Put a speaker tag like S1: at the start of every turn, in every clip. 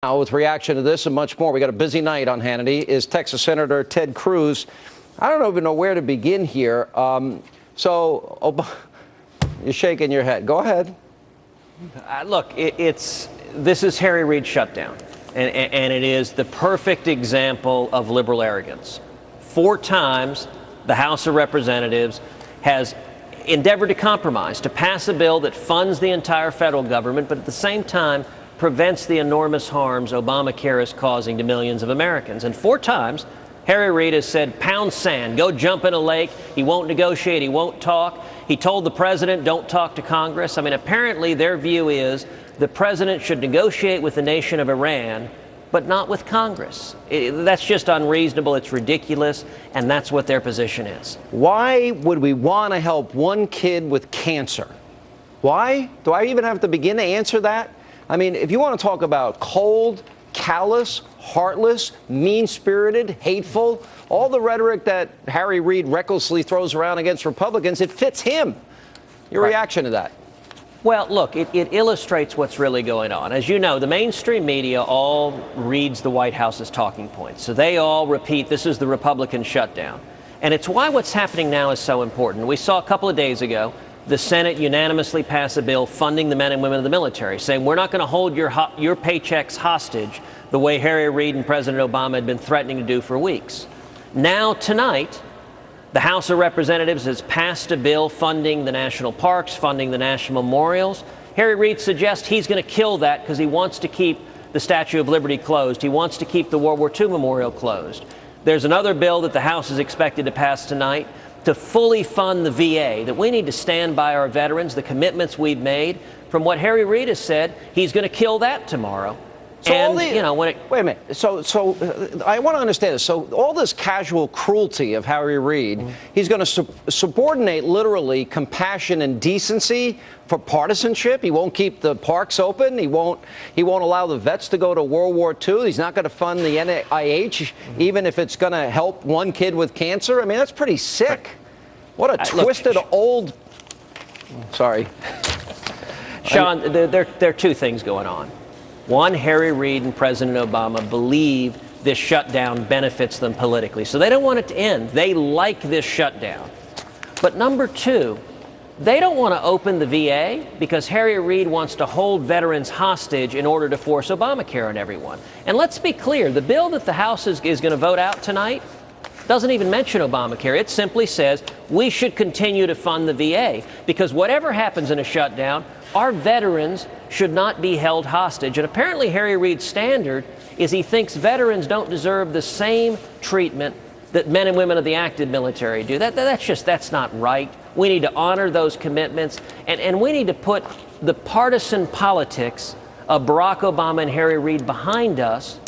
S1: Now, with reaction to this and much more, we got a busy night on Hannity, is Texas Senator Ted Cruz. I don't even know where to begin here. You're shaking your head. Go ahead.
S2: Look, this is Harry Reid's shutdown, and it is the perfect example of liberal arrogance. 4 times the House of Representatives has endeavored to compromise, to pass a bill that funds the entire federal government, but at the same time prevents the enormous harms Obamacare is causing to millions of Americans. And 4 times, Harry Reid has said, pound sand, go jump in a lake. He won't negotiate. He won't talk. He told the president, don't talk to Congress. I mean, apparently their view is the president should negotiate with the nation of Iran, but not with Congress. That's just unreasonable. It's ridiculous. And that's what their position is.
S1: Why would we want to help one kid with cancer? Why? Do I even have to begin to answer that? I mean, if you want to talk about cold, callous, heartless, mean-spirited, hateful, all the rhetoric that Harry Reid recklessly throws around against Republicans, it fits him. Your reaction to that?
S2: Well, look, it illustrates what's really going on. As you know, the mainstream media all reads the White House's talking points. So they all repeat, this is the Republican shutdown. And it's why what's happening now is so important. We saw a couple of days ago the Senate unanimously pass a bill funding the men and women of the military, saying we're not going to hold your paychecks hostage the way Harry Reid and President Obama had been threatening to do for weeks. Now, tonight, the House of Representatives has passed a bill funding the national parks, funding the national memorials. Harry Reid suggests he's going to kill that because he wants to keep the Statue of Liberty closed. He wants to keep the World War II memorial closed. There's another bill that the House is expected to pass tonight to fully fund the VA, that we need to stand by our veterans, the commitments we've made. From what Harry Reid has said, he's going to kill that tomorrow.
S1: So
S2: and,
S1: wait a minute. So I want to understand this. So all this casual cruelty of Harry Reid, he's going to subordinate literally compassion and decency for partisanship. He won't keep the parks open. He won't allow the vets to go to World War II. He's not going to fund the NIH, even if it's going to help one kid with cancer. I mean, that's pretty sick. What a twisted old. Sorry,
S2: Sean. There are 2 things going on. One, Harry Reid and President Obama believe this shutdown benefits them politically, so they don't want it to end. They like this shutdown. But number 2, they don't want to open the VA because Harry Reid wants to hold veterans hostage in order to force Obamacare on everyone. And let's be clear, the bill that the House is going to vote out tonight doesn't even mention Obamacare. It simply says we should continue to fund the VA because whatever happens in a shutdown, our veterans should not be held hostage. And apparently Harry Reid's standard is he thinks veterans don't deserve the same treatment that men and women of the active military do. That's not right. We need to honor those commitments, and we need to put the partisan politics of Barack Obama and Harry Reid behind us.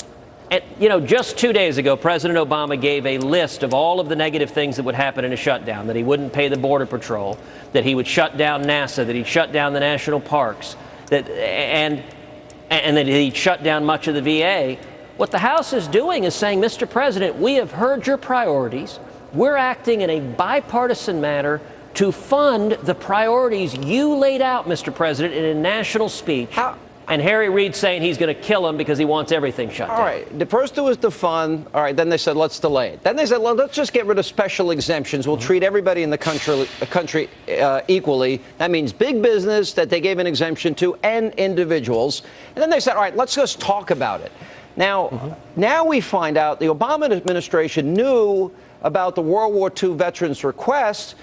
S2: And, you know, just 2 days ago, President Obama gave a list of all of the negative things that would happen in a shutdown, that he wouldn't pay the Border Patrol, that he would shut down NASA, that he'd shut down the national parks, and that he'd shut down much of the VA. What the House is doing is saying, Mr. President, we have heard your priorities. We're acting in a bipartisan manner to fund the priorities you laid out, Mr. President, in a national speech. And Harry Reid saying he's going to kill him because he wants everything shut down.
S1: All right. The first was to fund. All right. Then they said, let's delay it. Then they said, well, let's just get rid of special exemptions. We'll treat everybody in the country equally. That means big business that they gave an exemption to and individuals. And then they said, all right, let's just talk about it. Now we find out the Obama administration knew about the World War II veterans' request.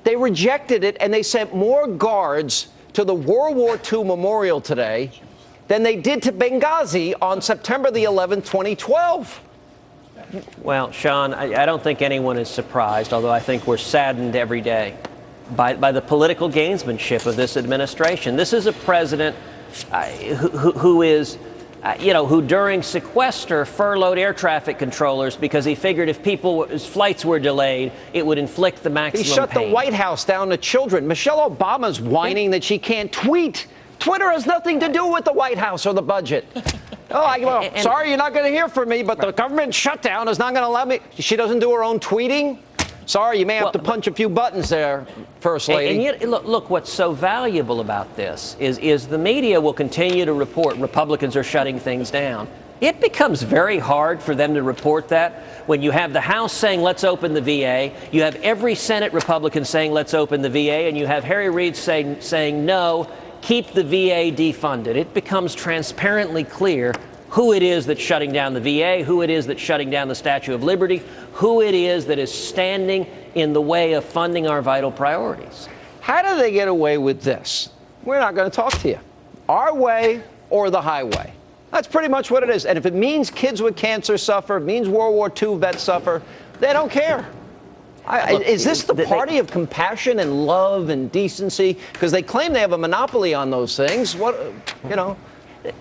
S1: They rejected it, and they sent more guards to the World War II memorial today than they did to Benghazi on September the 11th, 2012.
S2: Well, Sean, I don't think anyone is surprised, although I think we're saddened every day by the political gamesmanship of this administration. This is a president who during sequester furloughed air traffic controllers because he figured if people's flights were delayed, it would inflict the maximum
S1: pain. He shut
S2: pain.
S1: the White House down to children. Michelle Obama's whining that she can't tweet. Twitter has nothing to do with the White House or the budget. Sorry, you're not going to hear from me, but the government shutdown is not going to allow me. She doesn't do her own tweeting. Sorry, you may have to punch a few buttons there, First Lady.
S2: And yet, look, what's so valuable about this is the media will continue to report Republicans are shutting things down. It becomes very hard for them to report that when you have the House saying, let's open the VA, you have every Senate Republican saying, let's open the VA, and you have Harry Reid saying, no, keep the VA defunded. It becomes transparently clear who it is that's shutting down the VA, who it is that's shutting down the Statue of Liberty, who it is that is standing in the way of funding our vital priorities.
S1: How do they get away with this? We're not going to talk to you. Our way or the highway. That's pretty much what it is. And if it means kids with cancer suffer, it means World War II vets suffer, they don't care. Look, is this the party of compassion and love and decency? Because they claim they have a monopoly on those things. What, you know?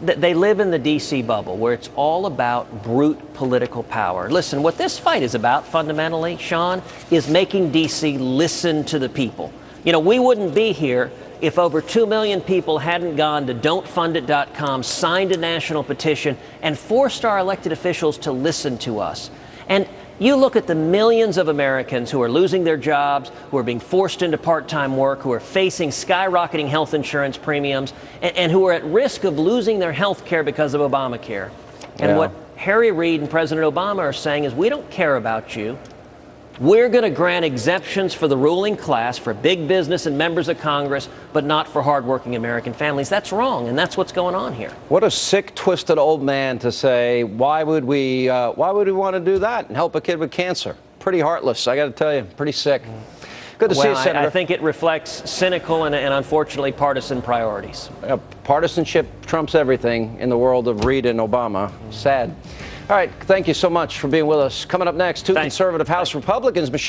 S2: They live in the D.C. bubble where it's all about brute political power. Listen, what this fight is about fundamentally, Sean, is making D.C. listen to the people. You know, we wouldn't be here if over 2 million people hadn't gone to don'tfundit.com, signed a national petition, and forced our elected officials to listen to us. And you look at the millions of Americans who are losing their jobs, who are being forced into part-time work, who are facing skyrocketing health insurance premiums, and who are at risk of losing their health care because of Obamacare. And what Harry Reid and President Obama are saying is, we don't care about you. We're going to grant exemptions for the ruling class, for big business and members of Congress, but not for hardworking American families. That's wrong, and that's what's going on here.
S1: What a sick, twisted old man to say, why would we want to do that and help a kid with cancer? Pretty heartless, I got to tell you. Pretty sick. Good to see you, Senator.
S2: I think it reflects cynical and unfortunately partisan priorities.
S1: Partisanship trumps everything in the world of Reid and Obama. Sad. All right, thank you so much for being with us. Coming up next, two conservative House Republicans, Michelle